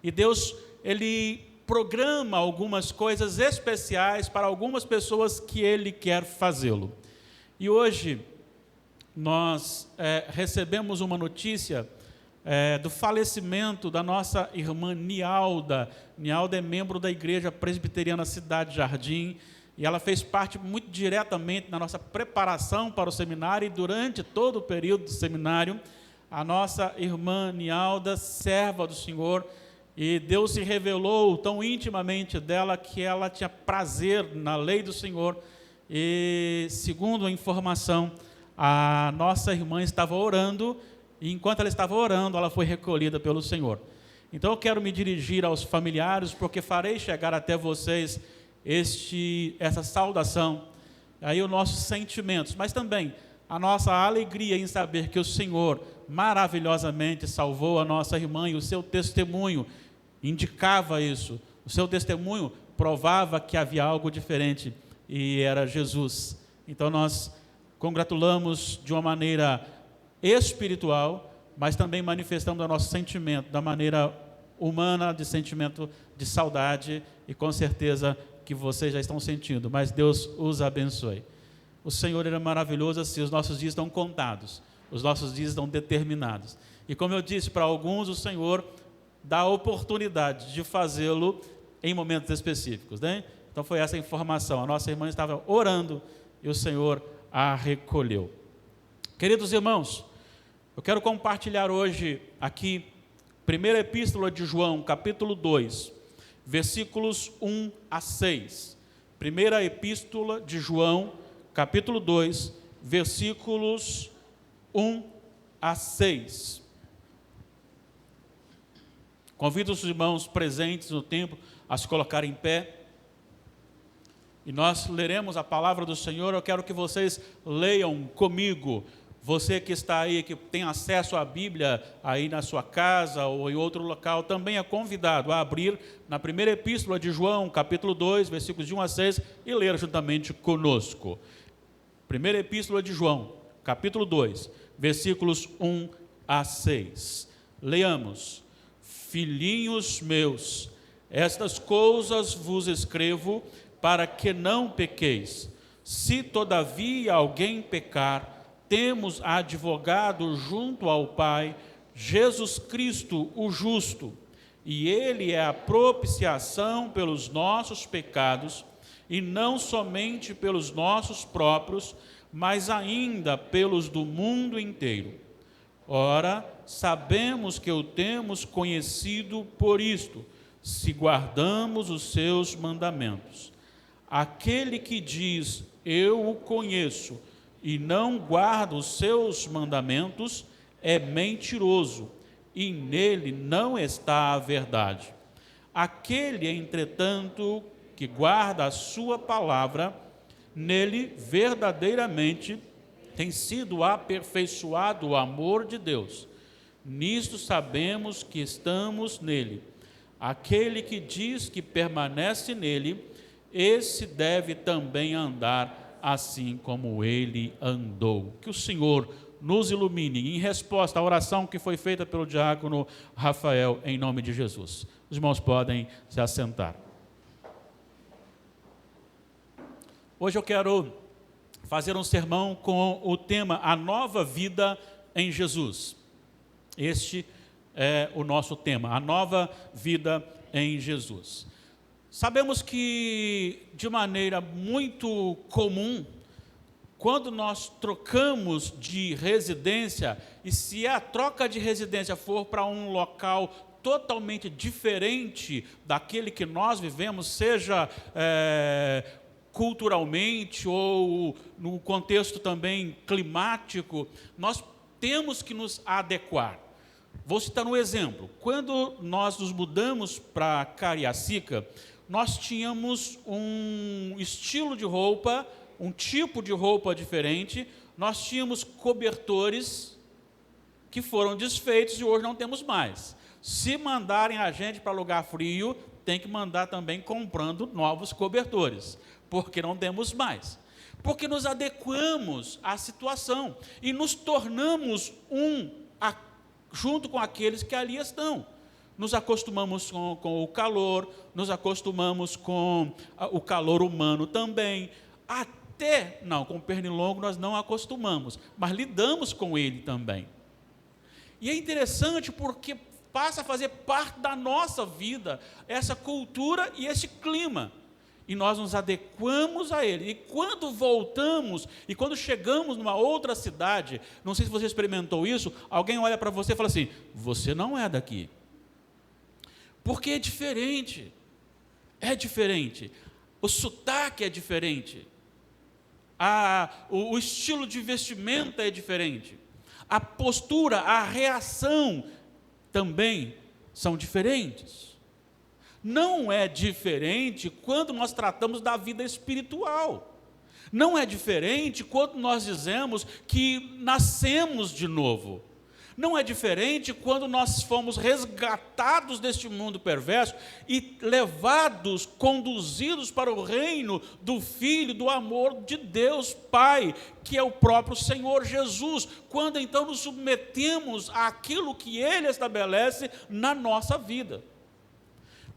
E Deus, Ele programa algumas coisas especiais para algumas pessoas que Ele quer fazê-lo. E hoje nós recebemos uma notícia do falecimento da nossa irmã Nialda. Nialda é membro da Igreja Presbiteriana Cidade Jardim, e ela fez parte muito diretamente na nossa preparação para o seminário, e durante todo o período do seminário, a nossa irmã Nialda, serva do Senhor, e Deus se revelou tão intimamente dela que ela tinha prazer na lei do Senhor, e segundo a informação, a nossa irmã estava orando, e enquanto ela estava orando, ela foi recolhida pelo Senhor. Então eu quero me dirigir aos familiares, porque farei chegar até vocês essa saudação, aí os nossos sentimentos, mas também a nossa alegria em saber que o Senhor maravilhosamente salvou a nossa irmã, e o seu testemunho indicava isso, o seu testemunho provava que havia algo diferente, e era Jesus. Então nós congratulamos de uma maneira espiritual, mas também manifestamos o nosso sentimento, da maneira humana, de sentimento de saudade, e com certeza que vocês já estão sentindo, mas Deus os abençoe. O Senhor é maravilhoso assim, os nossos dias estão contados, os nossos dias estão determinados. E como eu disse, para alguns o Senhor dá a oportunidade de fazê-lo em momentos específicos, né? Então foi essa informação, a nossa irmã estava orando e o Senhor a recolheu. Queridos irmãos, eu quero compartilhar hoje aqui, primeira epístola de João, capítulo 2, versículos 1 a 6. Primeira epístola de João, capítulo 2, versículos 1 a 6. Convido os irmãos presentes no templo a se colocarem em pé. E nós leremos a palavra do Senhor. Eu quero que vocês leiam comigo. Você que está aí, que tem acesso à Bíblia aí na sua casa ou em outro local, também é convidado a abrir na primeira epístola de João, capítulo 2, versículos de 1 a 6, e ler juntamente conosco. Primeira epístola de João, capítulo 2, versículos 1 a 6. Leamos. Filhinhos meus, estas coisas vos escrevo para que não pequeis. Se todavia alguém pecar, temos advogado junto ao Pai, Jesus Cristo, o justo, e Ele é a propiciação pelos nossos pecados, e não somente pelos nossos próprios, mas ainda pelos do mundo inteiro. Ora, sabemos que o temos conhecido por isto, se guardamos os seus mandamentos. Aquele que diz, eu o conheço, e não guarda os seus mandamentos, é mentiroso, e nele não está a verdade. Aquele, entretanto, que guarda a sua palavra, nele verdadeiramente tem sido aperfeiçoado o amor de Deus. Nisto sabemos que estamos nele. Aquele que diz que permanece nele, esse deve também andar assim como ele andou. Que o Senhor nos ilumine em resposta à oração que foi feita pelo diácono Rafael, em nome de Jesus. Os irmãos podem se assentar. Hoje eu quero fazer um sermão com o tema A Nova Vida em Jesus. Este é o nosso tema, a nova vida em Jesus. Sabemos que, de maneira muito comum, quando nós trocamos de residência, e se a troca de residência for para um local totalmente diferente daquele que nós vivemos, seja culturalmente ou no contexto também climático, nós temos que nos adequar. Vou citar um exemplo. Quando nós nos mudamos para Cariacica, nós tínhamos um estilo de roupa, um tipo de roupa diferente, nós tínhamos cobertores que foram desfeitos e hoje não temos mais. Se mandarem a gente para lugar frio, tem que mandar também comprando novos cobertores, porque não temos mais. Porque nos adequamos à situação e nos tornamos junto com aqueles que ali estão. nos acostumamos com o calor, nos acostumamos com o calor humano também. Com o pernilongo nós não acostumamos, mas lidamos com ele também. E é interessante porque passa a fazer parte da nossa vida essa cultura e esse clima. E nós nos adequamos a ele. E quando voltamos, e quando chegamos numa outra cidade, não sei se você experimentou isso, alguém olha para você e fala assim: você não é daqui. Porque é diferente. É diferente. O sotaque é diferente. O estilo de vestimenta é diferente. A postura, a reação também são diferentes. Não é diferente quando nós tratamos da vida espiritual. Não é diferente quando nós dizemos que nascemos de novo. Não é diferente quando nós fomos resgatados deste mundo perverso e levados, conduzidos para o reino do Filho, do amor de Deus Pai, que é o próprio Senhor Jesus. Quando então nos submetemos àquilo que Ele estabelece na nossa vida.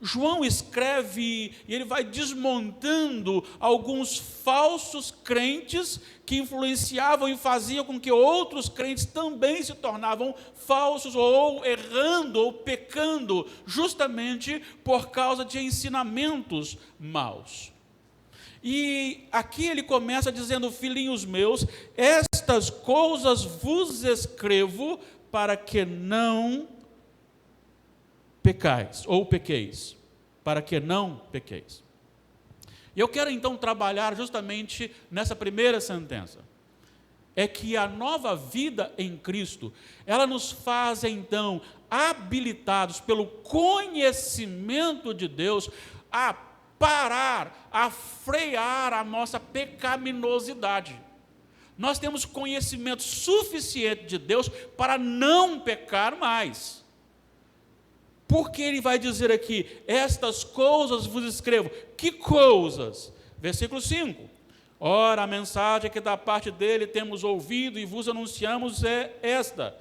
João escreve e ele vai desmontando alguns falsos crentes que influenciavam e faziam com que outros crentes também se tornavam falsos, ou errando, ou pecando, justamente por causa de ensinamentos maus. E aqui ele começa dizendo: filhinhos meus, estas coisas vos escrevo para que não pecais, ou pequeis, para que não pequeis. E eu quero então trabalhar justamente nessa primeira sentença. É que a nova vida em Cristo, ela nos faz então habilitados pelo conhecimento de Deus a parar, a frear a nossa pecaminosidade. Nós temos conhecimento suficiente de Deus para não pecar mais. Porque ele vai dizer aqui: estas coisas vos escrevo. Que coisas? Versículo 5. Ora, a mensagem que da parte dele temos ouvido e vos anunciamos é esta: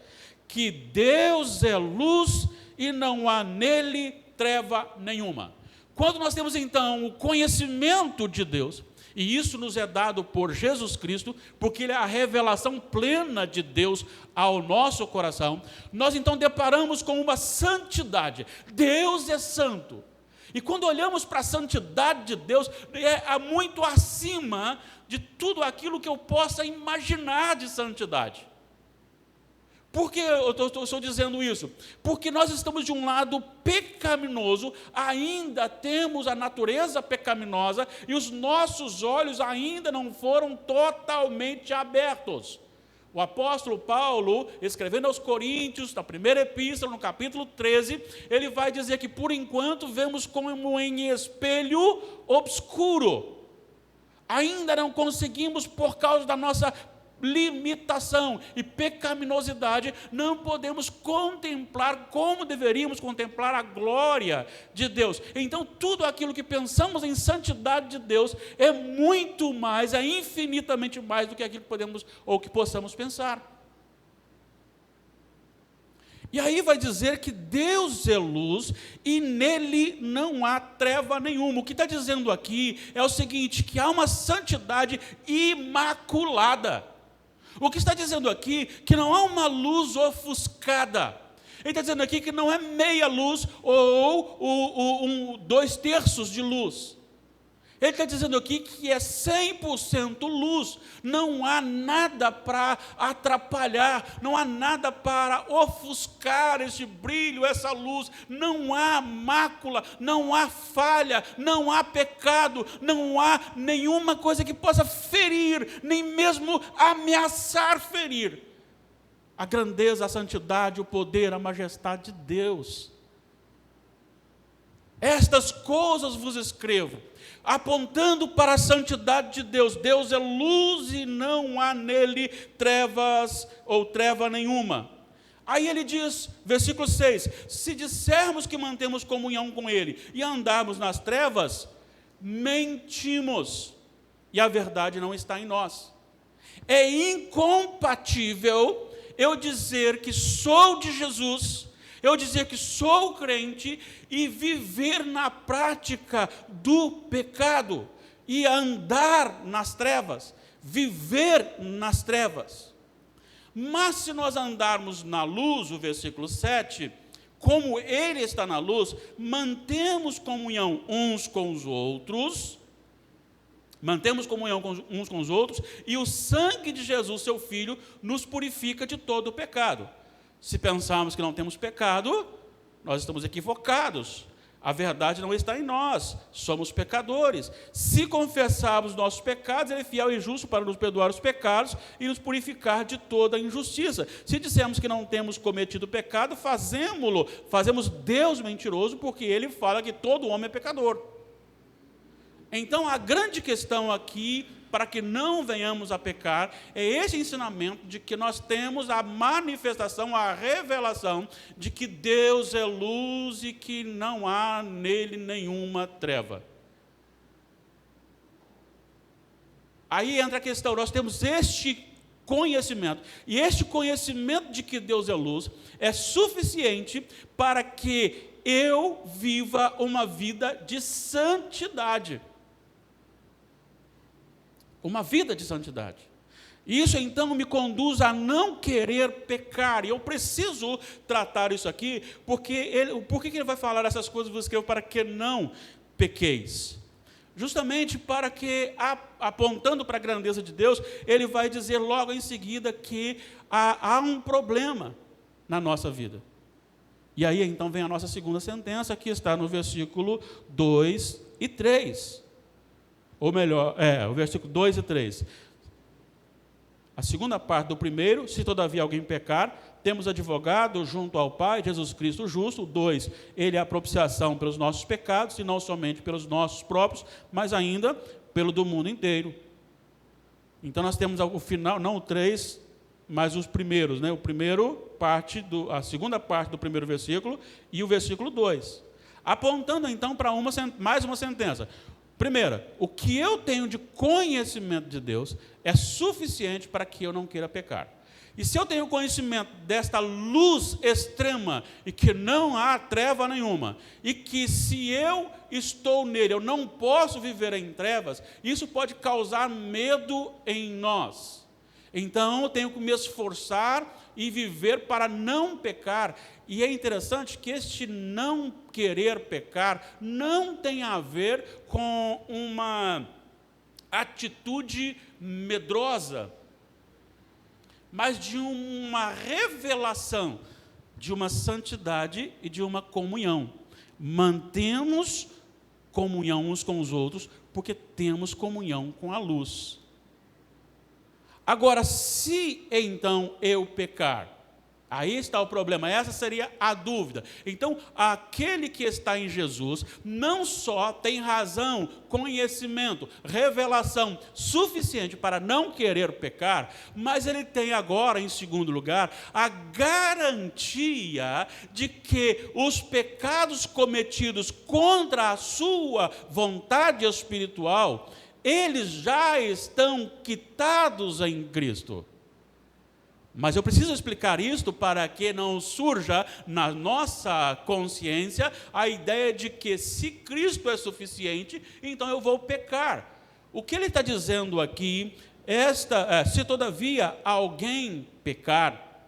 que Deus é luz e não há nele treva nenhuma. Quando nós temos então o conhecimento de Deus, e isso nos é dado por Jesus Cristo, porque Ele é a revelação plena de Deus ao nosso coração, nós então deparamos com uma santidade. Deus é santo. E quando olhamos para a santidade de Deus, é muito acima de tudo aquilo que eu possa imaginar de santidade. Por que eu estou dizendo isso? Porque nós estamos de um lado pecaminoso, ainda temos a natureza pecaminosa e os nossos olhos ainda não foram totalmente abertos. O apóstolo Paulo, escrevendo aos Coríntios, na primeira epístola, no capítulo 13, ele vai dizer que por enquanto vemos como em espelho obscuro. Ainda não conseguimos, por causa da nossa limitação e pecaminosidade, não podemos contemplar como deveríamos contemplar a glória de Deus. Então tudo aquilo que pensamos em santidade de Deus é muito mais, é infinitamente mais do que aquilo que podemos ou que possamos pensar. E aí vai dizer que Deus é luz e nele não há treva nenhuma. O que está dizendo aqui é o seguinte: que há uma santidade imaculada. O que está dizendo aqui que não há uma luz ofuscada. Ele está dizendo aqui que não é meia luz ou 2/3 de luz. Ele está dizendo aqui que é 100% luz. Não há nada para atrapalhar, não há nada para ofuscar esse brilho, essa luz. Não há mácula, não há falha, não há pecado, não há nenhuma coisa que possa ferir, nem mesmo ameaçar ferir a grandeza, a santidade, o poder, a majestade de Deus. Estas coisas vos escrevo, apontando para a santidade de Deus. Deus é luz e não há nele trevas ou treva nenhuma. Aí ele diz, versículo 6, se dissermos que mantemos comunhão com ele e andarmos nas trevas, mentimos, e a verdade não está em nós. É incompatível eu dizer que sou de Jesus Eu dizer que sou crente e viver na prática do pecado e andar nas trevas, viver nas trevas. Mas se nós andarmos na luz, o versículo 7, como Ele está na luz, mantemos comunhão uns com os outros, e o sangue de Jesus, seu Filho, nos purifica de todo o pecado. Se pensarmos que não temos pecado, nós estamos equivocados. A verdade não está em nós, somos pecadores. Se confessarmos nossos pecados, Ele é fiel e justo para nos perdoar os pecados e nos purificar de toda a injustiça. Se dissermos que não temos cometido pecado, fazemos Deus mentiroso, porque Ele fala que todo homem é pecador. Então, a grande questão aqui, para que não venhamos a pecar, é esse ensinamento de que nós temos a manifestação, a revelação de que Deus é luz e que não há nele nenhuma treva. Aí entra a questão, nós temos este conhecimento, e este conhecimento de que Deus é luz é suficiente para que eu viva uma vida de santidade. Uma vida de santidade. Isso, então, me conduz a não querer pecar. E eu preciso tratar isso aqui, porque por que ele vai falar essas coisas? Vos escrevo para que não pequeis. Justamente para que, apontando para a grandeza de Deus, ele vai dizer logo em seguida que há um problema na nossa vida. E aí, então, vem a nossa segunda sentença, que está no versículo 2 e 3. Ou melhor, o versículo 2 e 3. A segunda parte do primeiro: se todavia alguém pecar, temos advogado junto ao Pai, Jesus Cristo justo. 2, ele é a propiciação pelos nossos pecados, e não somente pelos nossos próprios, mas ainda pelo do mundo inteiro. Então nós temos o final, não o 3, mas os primeiros, né? A segunda parte do primeiro versículo e o versículo 2. Apontando então para mais uma sentença. Primeira, o que eu tenho de conhecimento de Deus é suficiente para que eu não queira pecar. E se eu tenho conhecimento desta luz extrema, e que não há treva nenhuma, e que se eu estou nele, eu não posso viver em trevas, isso pode causar medo em nós. Então, eu tenho que me esforçar e viver para não pecar. E é interessante que este não querer pecar não tem a ver com uma atitude medrosa, mas de uma revelação de uma santidade e de uma comunhão. Mantemos comunhão uns com os outros, porque temos comunhão com a luz. Agora, se então eu pecar, aí está o problema, essa seria a dúvida. Então, aquele que está em Jesus não só tem razão, conhecimento, revelação suficiente para não querer pecar, mas ele tem agora, em segundo lugar, a garantia de que os pecados cometidos contra a sua vontade espiritual, eles já estão quitados em Cristo. Mas eu preciso explicar isto para que não surja na nossa consciência a ideia de que se Cristo é suficiente, então eu vou pecar. O que ele está dizendo aqui, se todavia alguém pecar,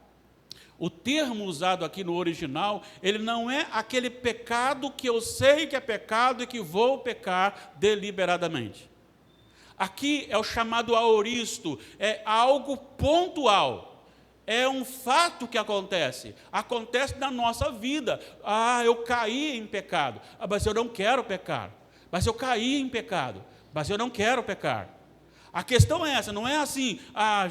o termo usado aqui no original, ele não é aquele pecado que eu sei que é pecado e que vou pecar deliberadamente. Aqui é o chamado aoristo, é algo pontual, é um fato que acontece na nossa vida. Eu caí em pecado, mas eu não quero pecar. Mas eu caí em pecado, mas eu não quero pecar. A questão é essa, não é assim,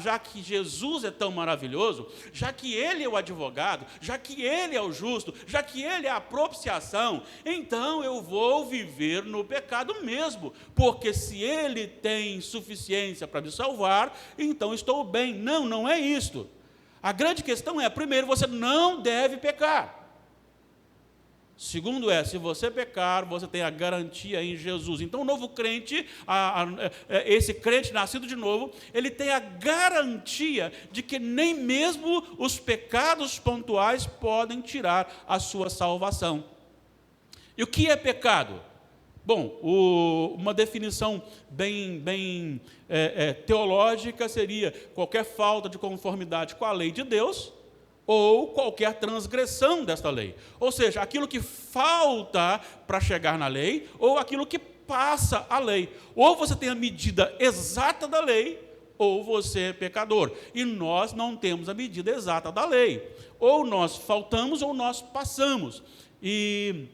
já que Jesus é tão maravilhoso, já que Ele é o advogado, já que Ele é o justo, já que Ele é a propiciação, então eu vou viver no pecado mesmo, porque se Ele tem suficiência para me salvar, então estou bem. Não, não é isto. A grande questão é, primeiro, você não deve pecar. Segundo se você pecar, você tem a garantia em Jesus. Então, o novo crente, esse crente nascido de novo, ele tem a garantia de que nem mesmo os pecados pontuais podem tirar a sua salvação. E o que é pecado? Bom, uma definição bem teológica seria qualquer falta de conformidade com a lei de Deus, ou qualquer transgressão desta lei. Ou seja, aquilo que falta para chegar na lei, ou aquilo que passa a lei. Ou você tem a medida exata da lei, ou você é pecador. E nós não temos a medida exata da lei. Ou nós faltamos, ou nós passamos. E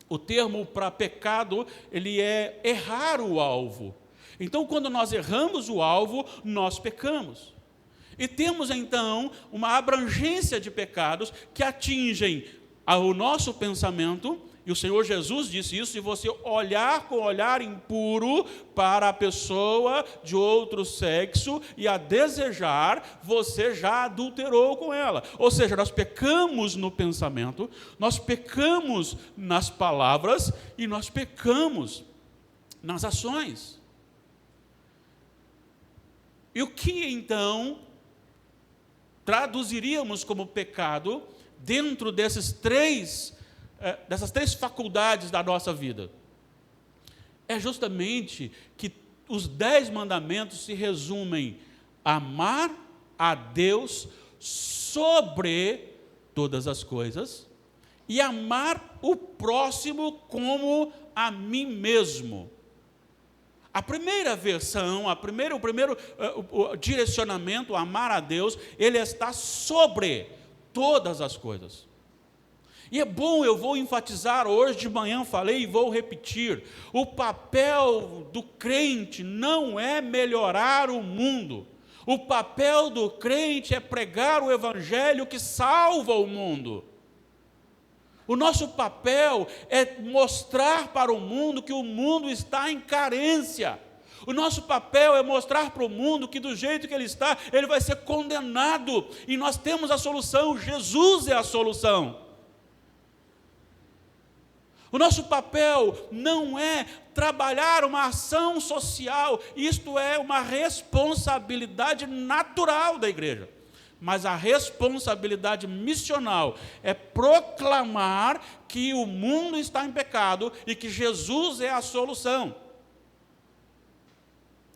o termo para pecado, ele é errar o alvo. Então, quando nós erramos o alvo, nós pecamos. E temos, então, uma abrangência de pecados que atingem o nosso pensamento, e o Senhor Jesus disse isso: se você olhar com olhar impuro para a pessoa de outro sexo e a desejar, você já adulterou com ela. Ou seja, nós pecamos no pensamento, nós pecamos nas palavras e nós pecamos nas ações. E o que, então, traduziríamos como pecado dentro dessas três faculdades da nossa vida? É justamente que os 10 mandamentos se resumem a amar a Deus sobre todas as coisas e amar o próximo como a mim mesmo. A primeira versão, o primeiro direcionamento, amar a Deus, ele está sobre todas as coisas. E é bom, eu vou enfatizar, hoje de manhã falei e vou repetir, o papel do crente não é melhorar o mundo. O papel do crente é pregar o evangelho que salva o mundo. O nosso papel é mostrar para o mundo que o mundo está em carência. O nosso papel é mostrar para o mundo que do jeito que ele está, ele vai ser condenado. E nós temos a solução, Jesus é a solução. O nosso papel não é trabalhar uma ação social, isto é uma responsabilidade natural da igreja. Mas a responsabilidade missional é proclamar que o mundo está em pecado e que Jesus é a solução.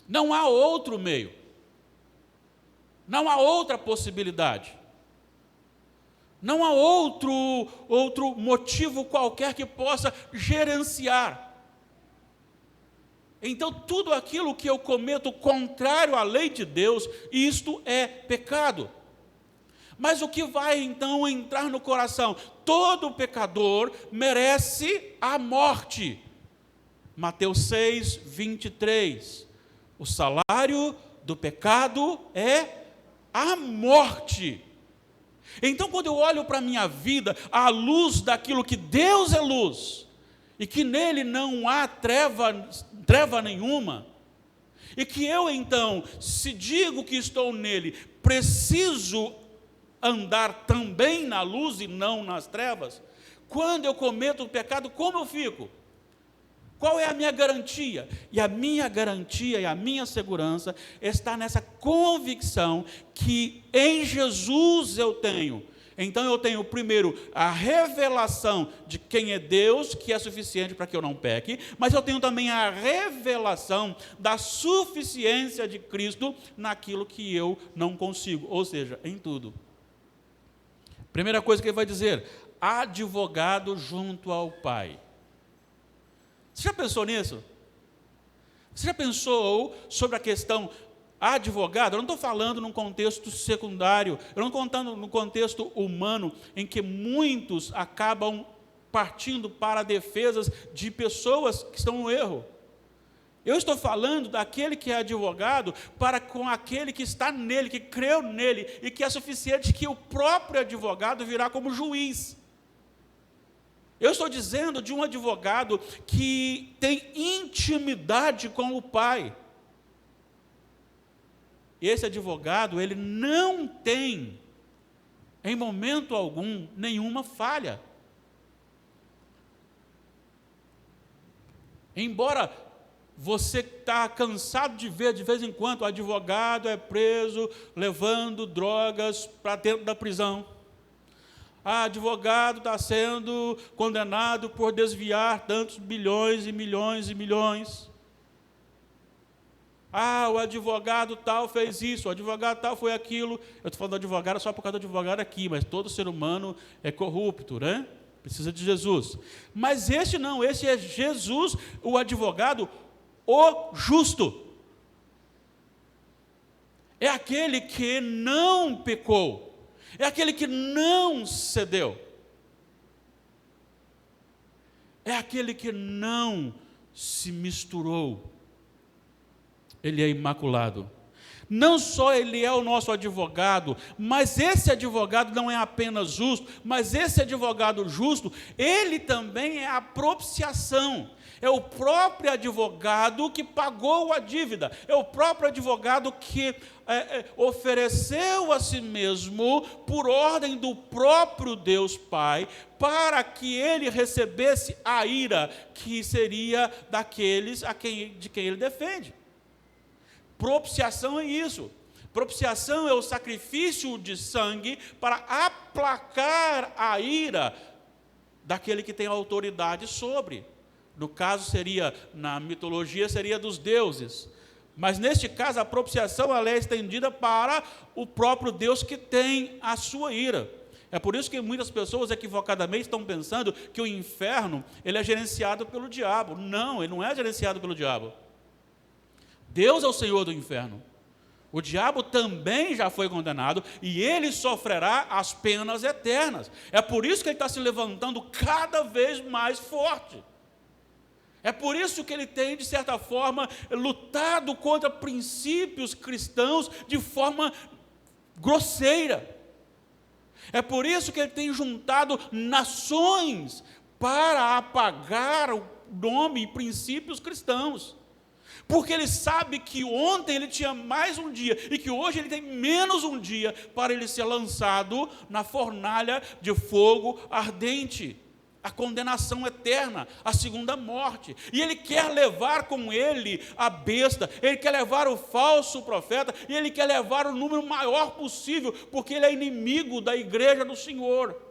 Não há outro meio. Não há outra possibilidade. Não há outro motivo qualquer que possa gerenciar. Então, tudo aquilo que eu cometo contrário à lei de Deus, isto é pecado. Mas o que vai então entrar no coração? Todo pecador merece a morte. Mateus 6, 23. O salário do pecado é a morte. Então, quando eu olho para a minha vida, à luz daquilo que Deus é luz, e que nele não há treva nenhuma, e que eu então, se digo que estou nele, preciso andar também na luz e não nas trevas, quando eu cometo o pecado, como eu fico? Qual é a minha garantia? E a minha garantia e a minha segurança está nessa convicção que em Jesus eu tenho. Então eu tenho primeiro a revelação de quem é Deus, que é suficiente para que eu não peque, mas eu tenho também a revelação da suficiência de Cristo naquilo que eu não consigo, ou seja, em tudo. Primeira coisa que ele vai dizer: advogado junto ao Pai. Você já pensou nisso? Você já pensou sobre a questão advogado? Eu não estou falando num contexto secundário, eu não estou contando no contexto humano, em que muitos acabam partindo para defesas de pessoas que estão no erro. Eu estou falando daquele que é advogado para com aquele que está nele, que creu nele, e que é suficiente que o próprio advogado virá como juiz. Eu estou dizendo de um advogado que tem intimidade com o Pai. Esse advogado, ele não tem, em momento algum, nenhuma falha. Embora você está cansado de ver, de vez em quando, o advogado é preso levando drogas para dentro da prisão. Advogado está sendo condenado por desviar tantos bilhões e milhões e milhões. O advogado tal fez isso, o advogado tal foi aquilo. Eu estou falando do advogado só por causa do advogado aqui, mas todo ser humano é corrupto, né? Precisa de Jesus. Mas este não, este é Jesus, o advogado, o justo. É aquele que não pecou. É aquele que não cedeu. É aquele que não se misturou. Ele é imaculado. Não só ele é o nosso advogado, mas esse advogado não é apenas justo, mas esse advogado justo, ele também é a propiciação. É o próprio advogado que pagou a dívida. É o próprio advogado que ofereceu a si mesmo, por ordem do próprio Deus Pai, para que ele recebesse a ira que seria daqueles de quem ele defende. Propiciação é isso. Propiciação é o sacrifício de sangue para aplacar a ira daquele que tem autoridade sobre. No caso na mitologia seria dos deuses. Mas neste caso a propiciação ela é estendida para o próprio Deus que tem a sua ira. É por isso que muitas pessoas equivocadamente estão pensando que o inferno ele é gerenciado pelo diabo. Não, ele não é gerenciado pelo diabo. Deus é o Senhor do inferno. O diabo também já foi condenado e ele sofrerá as penas eternas. É por isso que ele está se levantando cada vez mais forte. É por isso que ele tem, de certa forma, lutado contra princípios cristãos de forma grosseira. É por isso que ele tem juntado nações para apagar o nome e princípios cristãos. Porque ele sabe que ontem ele tinha mais um dia e que hoje ele tem menos um dia para ele ser lançado na fornalha de fogo ardente. A condenação eterna, a segunda morte. E ele quer levar com ele a besta, ele quer levar o falso profeta, e ele quer levar o número maior possível, porque ele é inimigo da igreja do Senhor.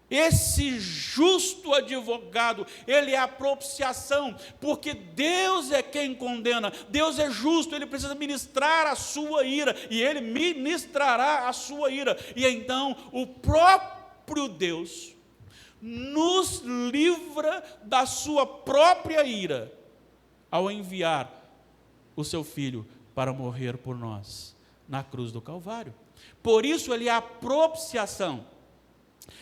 Esse justo advogado, ele é a propiciação, porque Deus é quem condena, Deus é justo, ele precisa ministrar a sua ira, e ele ministrará a sua ira, e então o próprio Deus nos livra da sua própria ira, ao enviar o seu Filho para morrer por nós, na cruz do Calvário. Por isso ele é a propiciação.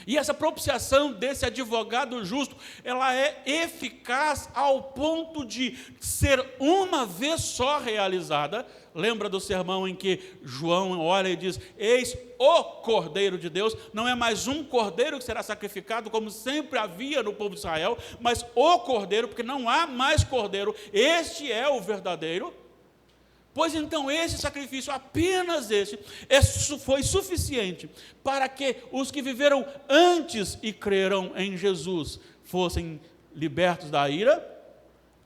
E essa propiciação desse advogado justo, ela é eficaz ao ponto de ser uma vez só realizada. Lembra do sermão em que João olha e diz: eis o Cordeiro de Deus, não é mais um cordeiro que será sacrificado, como sempre havia no povo de Israel, mas o Cordeiro, porque não há mais cordeiro, este é o verdadeiro. Pois então esse sacrifício, apenas esse, foi suficiente para que os que viveram antes e creram em Jesus fossem libertos da ira.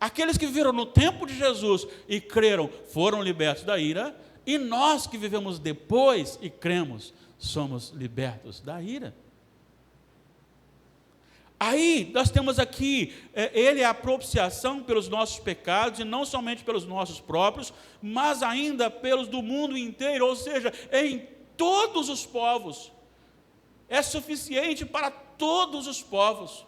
Aqueles que viveram no tempo de Jesus e creram foram libertos da ira. E nós que vivemos depois e cremos, somos libertos da ira. Aí, nós temos aqui, ele é a propiciação pelos nossos pecados, e não somente pelos nossos próprios, mas ainda pelos do mundo inteiro, ou seja, em todos os povos. É suficiente para todos os povos,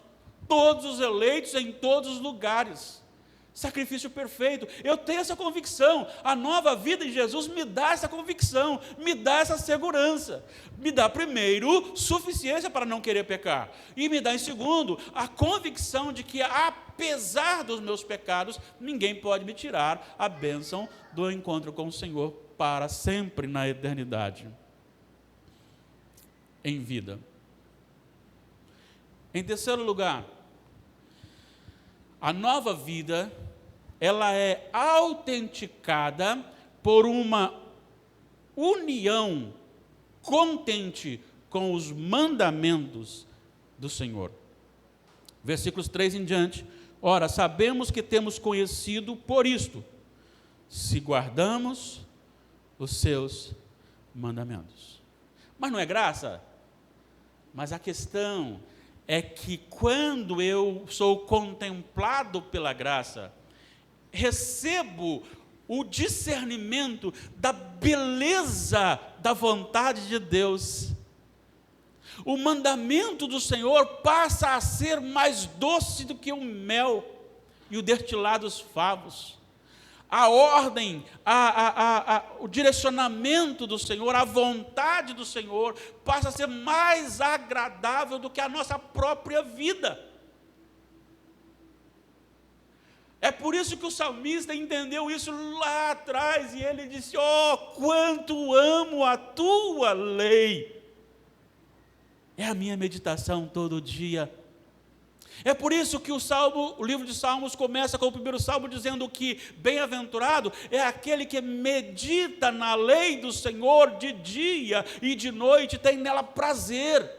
todos os eleitos em todos os lugares. Sacrifício perfeito. Eu tenho essa convicção. A nova vida em Jesus me dá essa convicção, me dá essa segurança. Me dá, primeiro, suficiência para não querer pecar. E me dá, em segundo, a convicção de que, apesar dos meus pecados, ninguém pode me tirar a bênção do encontro com o Senhor para sempre na eternidade. Em vida. Em terceiro lugar, a nova vida, ela é autenticada por uma união contente com os mandamentos do Senhor. Versículos 3 em diante, Ora, sabemos que temos conhecido por isto, se guardamos os seus mandamentos. Mas não é graça? Mas a questão é que quando eu sou contemplado pela graça, recebo o discernimento da beleza da vontade de Deus. O mandamento do Senhor passa a ser mais doce do que o mel e o destilado dos favos. A ordem, o direcionamento do Senhor, a vontade do Senhor passa a ser mais agradável do que a nossa própria vida. É por isso que o salmista entendeu isso lá atrás, e ele disse: oh, quanto amo a tua lei. É a minha meditação todo dia. É por isso que o livro de Salmos começa com o primeiro salmo dizendo que bem-aventurado é aquele que medita na lei do Senhor de dia e de noite, tem nela prazer.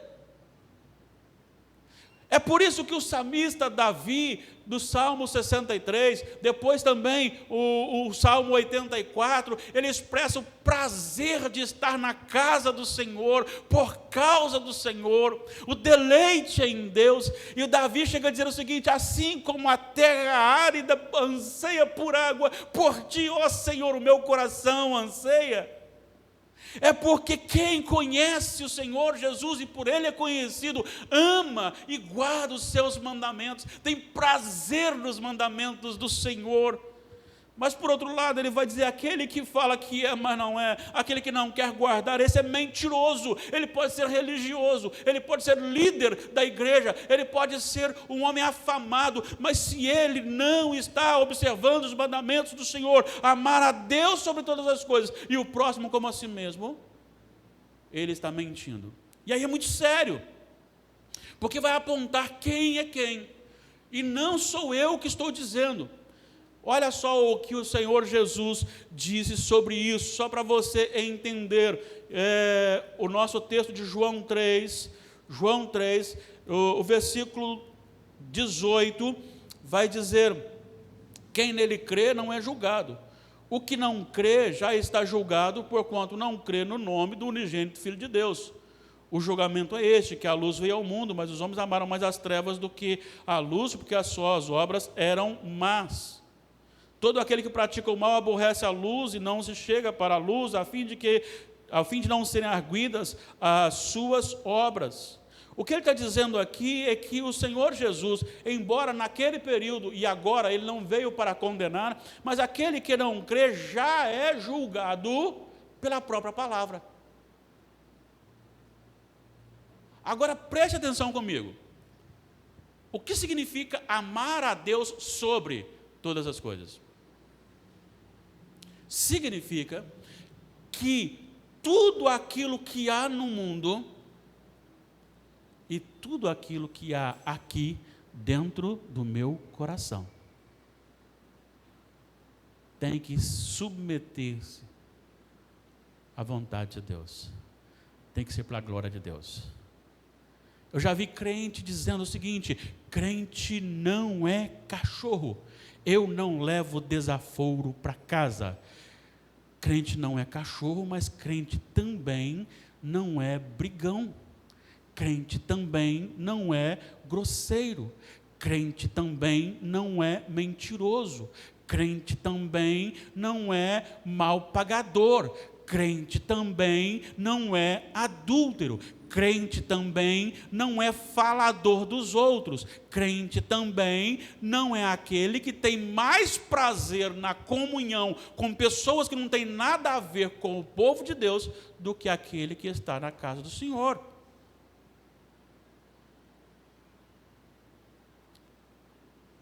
É por isso que o salmista Davi, do Salmo 63, depois também o Salmo 84, ele expressa o prazer de estar na casa do Senhor, por causa do Senhor, o deleite em Deus. E o Davi chega a dizer o seguinte: assim como a terra árida anseia por água, por ti, ó Senhor, o meu coração anseia. É porque quem conhece o Senhor Jesus, e por Ele é conhecido, ama e guarda os seus mandamentos, tem prazer nos mandamentos do Senhor. Mas por outro lado, ele vai dizer: aquele que fala que é, mas não é, aquele que não quer guardar, esse é mentiroso. Ele pode ser religioso, ele pode ser líder da igreja, ele pode ser um homem afamado, mas se ele não está observando os mandamentos do Senhor, amar a Deus sobre todas as coisas e o próximo como a si mesmo, ele está mentindo. E aí é muito sério, porque vai apontar quem é quem, e não sou eu que estou dizendo. Olha só o que o Senhor Jesus disse sobre isso, só para você entender. O nosso texto de João 3, o versículo 18, vai dizer: quem nele crê não é julgado. O que não crê já está julgado, porquanto não crê no nome do unigênito Filho de Deus. O julgamento é este, que a luz veio ao mundo, mas os homens amaram mais as trevas do que a luz, porque as suas obras eram más. Todo aquele que pratica o mal aborrece a luz e não se chega para a luz, a fim de não serem arguidas as suas obras. O que ele está dizendo aqui é que o Senhor Jesus, embora naquele período e agora ele não veio para condenar, mas aquele que não crê já é julgado pela própria palavra. Agora preste atenção comigo. O que significa amar a Deus sobre todas as coisas? Significa que tudo aquilo que há no mundo e tudo aquilo que há aqui dentro do meu coração tem que submeter-se à vontade de Deus, tem que ser para a glória de Deus. Eu já vi crente dizendo o seguinte: crente não é cachorro, eu não levo desaforo para casa. Crente não é cachorro, mas crente também não é brigão. Crente também não é grosseiro. Crente também não é mentiroso. Crente também não é mal pagador. Crente também não é adúltero. Crente também não é falador dos outros. Crente também não é aquele que tem mais prazer na comunhão com pessoas que não têm nada a ver com o povo de Deus do que aquele que está na casa do Senhor.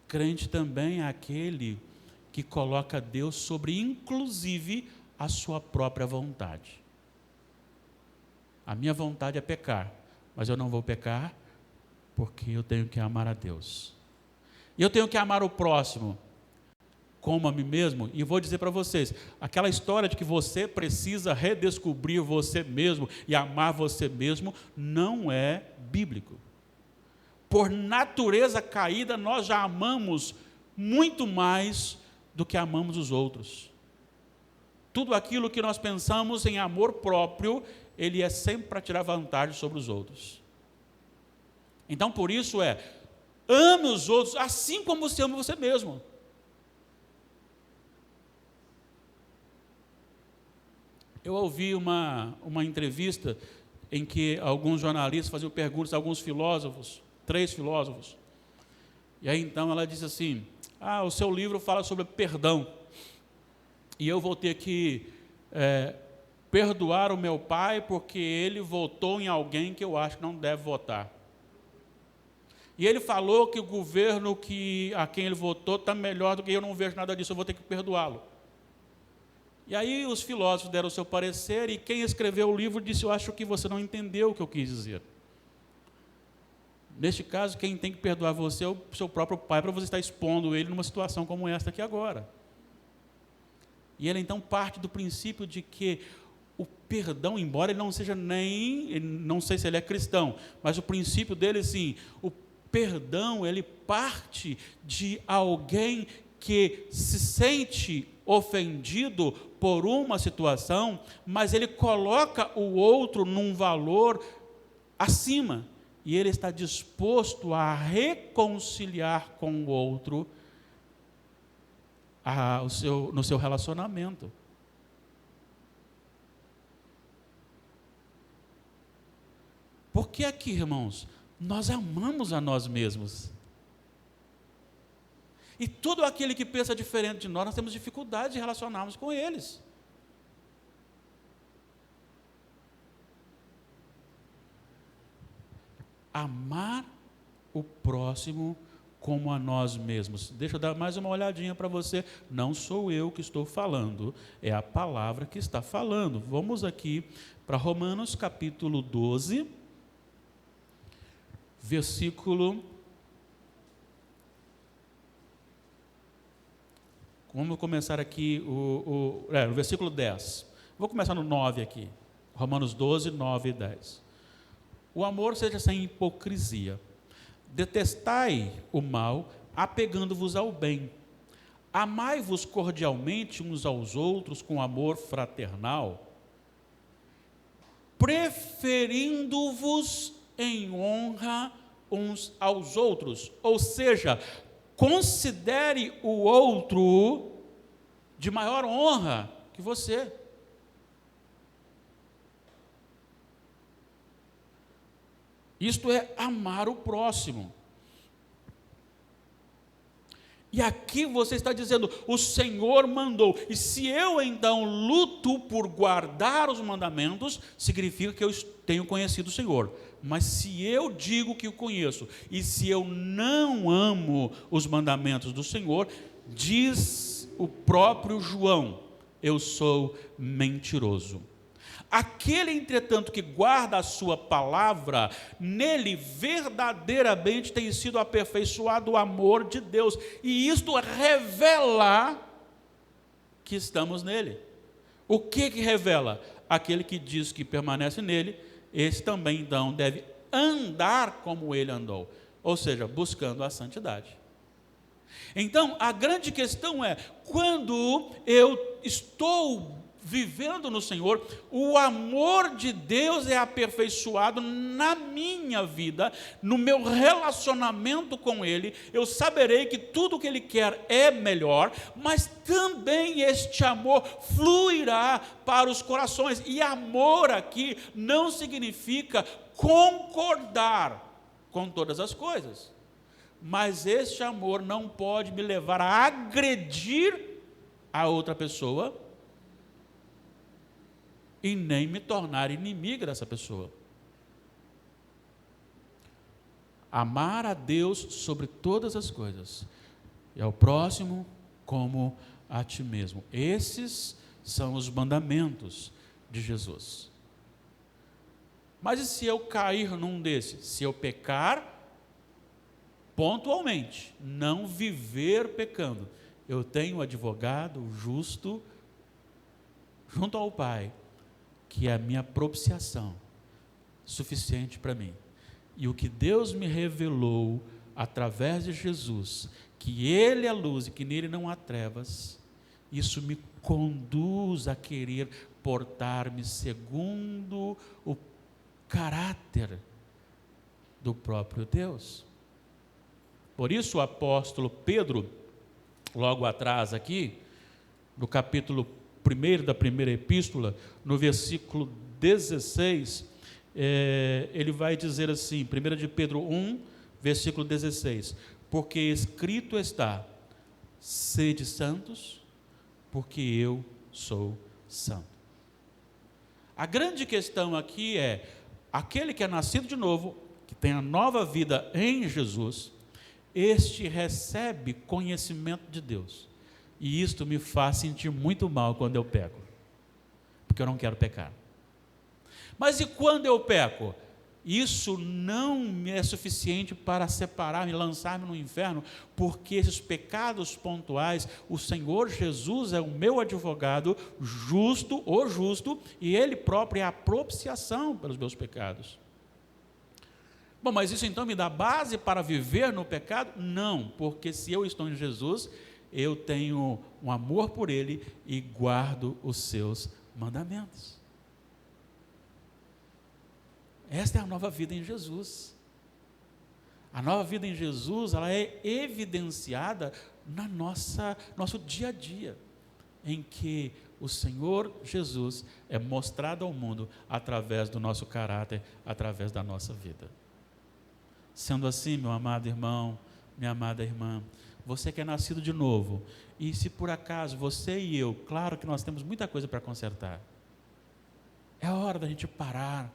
Crente também é aquele que coloca Deus sobre, inclusive, a sua própria vontade. A minha vontade é pecar, mas eu não vou pecar porque eu tenho que amar a Deus. E eu tenho que amar o próximo como a mim mesmo. E vou dizer para vocês, aquela história de que você precisa redescobrir você mesmo e amar você mesmo não é bíblico. por natureza caída, nós já amamos muito mais do que amamos os outros. Tudo aquilo que nós pensamos em amor próprio, ele é sempre para tirar vantagem sobre os outros. Então, por isso ame os outros assim como você ama você mesmo. Eu ouvi uma entrevista em que alguns jornalistas faziam perguntas a alguns filósofos, 3 filósofos. E aí então ela disse assim: o seu livro fala sobre perdão. E eu vou ter que perdoar o meu pai porque ele votou em alguém que eu acho que não deve votar. E ele falou que o governo a quem ele votou está melhor do que eu, não vejo nada disso, eu vou ter que perdoá-lo. E aí os filósofos deram o seu parecer, e quem escreveu o livro disse: eu acho que você não entendeu o que eu quis dizer. Neste caso, quem tem que perdoar você é o seu próprio pai, para você estar expondo ele numa situação como esta aqui agora. E ele então parte do princípio de que o perdão, embora ele não seja não sei se ele é cristão, mas o princípio dele, sim, o perdão, ele parte de alguém que se sente ofendido por uma situação, mas ele coloca o outro num valor acima, e ele está disposto a reconciliar com o outro no seu relacionamento. Porque aqui, irmãos, nós amamos a nós mesmos. E todo aquele que pensa diferente de nós temos dificuldade de relacionarmos com eles. Amar o próximo como a nós mesmos. Deixa eu dar mais uma olhadinha para você. Não sou eu que estou falando, é a palavra que está falando. Vamos aqui para Romanos capítulo 12, versículo... Vamos começar aqui no versículo 10. Vou começar no 9 aqui. Romanos 12, 9 e 10. O amor seja sem hipocrisia. Detestai o mal, apegando-vos ao bem. Amai-vos cordialmente uns aos outros com amor fraternal, preferindo-vos em honra uns aos outros. Ou seja, considere o outro de maior honra que você. Isto é amar o próximo. E aqui você está dizendo: o Senhor mandou. E se eu então luto por guardar os mandamentos, significa que eu tenho conhecido o Senhor. Mas se eu digo que o conheço, e se eu não amo os mandamentos do Senhor, diz o próprio João, eu sou mentiroso. Aquele, entretanto, que guarda a sua palavra, nele verdadeiramente tem sido aperfeiçoado o amor de Deus. E isto revela que estamos nele. O que revela? Aquele que diz que permanece nele, esse também então deve andar como ele andou, ou seja, buscando a santidade. Então, a grande questão é, quando eu estou vivendo no Senhor, o amor de Deus é aperfeiçoado na minha vida, no meu relacionamento com Ele. Eu saberei que tudo o que Ele quer é melhor, mas também este amor fluirá para os corações. E amor aqui não significa concordar com todas as coisas, mas este amor não pode me levar a agredir a outra pessoa e nem me tornar inimiga dessa pessoa. Amar a Deus sobre todas as coisas, e ao próximo como a ti mesmo. Esses são os mandamentos de Jesus. Mas e se eu cair num desses? Se eu pecar pontualmente, não viver pecando, eu tenho um advogado justo junto ao Pai, que é a minha propiciação suficiente para mim. E o que Deus me revelou através de Jesus, que Ele é a luz e que nele não há trevas, isso me conduz a querer portar-me segundo o caráter do próprio Deus. Por isso o apóstolo Pedro, logo atrás aqui, no capítulo 1 da primeira epístola, no versículo 16, ele vai dizer assim, 1 de Pedro 1, versículo 16, porque escrito está, sede santos, porque eu sou santo. A grande questão aqui é, aquele que é nascido de novo, que tem a nova vida em Jesus, este recebe conhecimento de Deus. E isto me faz sentir muito mal quando eu peco, porque eu não quero pecar. Mas e quando eu peco? Isso não me é suficiente para separar-me, lançar-me no inferno, porque esses pecados pontuais, o Senhor Jesus é o meu advogado, justo, o justo, e Ele próprio é a propiciação pelos meus pecados. Bom, mas isso então me dá base para viver no pecado? Não, porque se eu estou em Jesus, eu tenho um amor por Ele e guardo os seus mandamentos. Esta é a nova vida em Jesus. A nova vida em Jesus, ela é evidenciada na nosso dia a dia, em que o Senhor Jesus é mostrado ao mundo através do nosso caráter, através da nossa vida. Sendo assim, meu amado irmão, minha amada irmã, você que é nascido de novo, e se por acaso você e eu, claro que nós temos muita coisa para consertar, é hora da gente parar,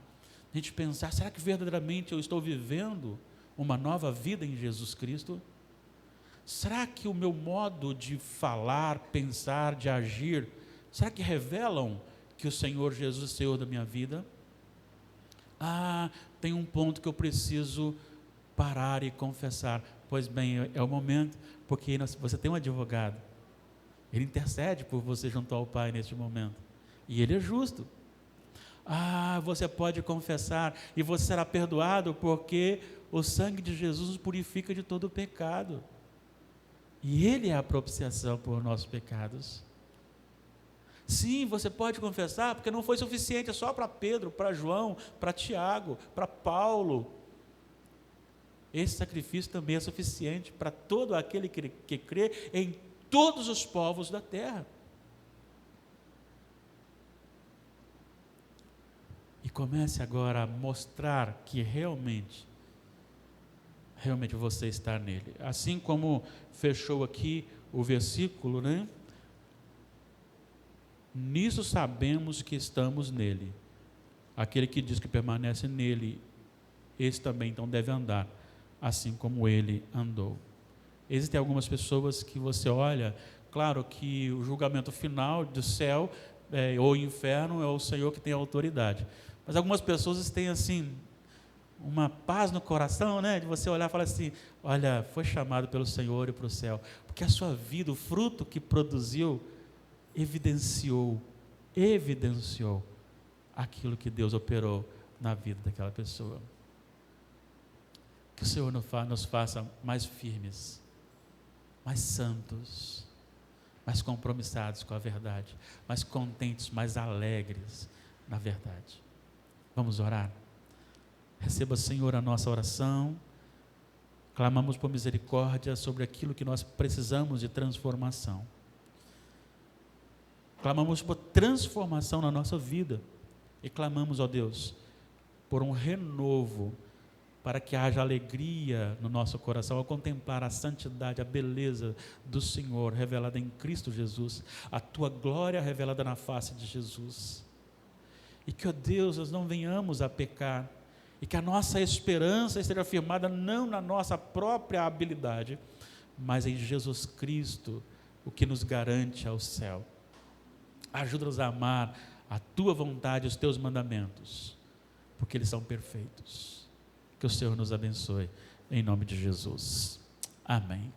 a gente pensar, será que verdadeiramente eu estou vivendo uma nova vida em Jesus Cristo? Será que o meu modo de falar, pensar, de agir, será que revelam que o Senhor Jesus é o Senhor da minha vida? Tem um ponto que eu preciso parar e confessar. Pois bem, é o momento, porque você tem um advogado, ele intercede por você junto ao Pai neste momento, e ele é justo. Você pode confessar e você será perdoado, porque o sangue de Jesus nos purifica de todo o pecado. E Ele é a propiciação por nossos pecados. Sim, você pode confessar, porque não foi suficiente só para Pedro, para João, para Tiago, para Paulo. Esse sacrifício também é suficiente para todo aquele que crê em todos os povos da terra. E comece agora a mostrar que realmente você está nele. Assim como fechou aqui o versículo, né? Nisso sabemos que estamos nele. Aquele que diz que permanece nele, esse também então deve andar, assim como ele andou. Existem algumas pessoas que você olha, claro que o julgamento final do céu ou inferno é o Senhor que tem a autoridade. Mas algumas pessoas têm assim, uma paz no coração, né? De você olhar e falar assim, olha, foi chamado pelo Senhor e para o céu. Porque a sua vida, o fruto que produziu, evidenciou aquilo que Deus operou na vida daquela pessoa. Que o Senhor nos faça mais firmes, mais santos, mais compromissados com a verdade, mais contentes, mais alegres na verdade. Vamos orar? Receba, Senhor, a nossa oração. Clamamos por misericórdia sobre aquilo que nós precisamos de transformação. Clamamos por transformação na nossa vida. E clamamos, ó Deus, por um renovo, para que haja alegria no nosso coração ao contemplar a santidade, a beleza do Senhor revelada em Cristo Jesus, a Tua glória revelada na face de Jesus. E que, ó Deus, nós não venhamos a pecar, e que a nossa esperança esteja firmada não na nossa própria habilidade, mas em Jesus Cristo, o que nos garante ao céu. Ajuda-nos a amar a Tua vontade e os Teus mandamentos, porque eles são perfeitos. Que o Senhor nos abençoe, em nome de Jesus. Amém.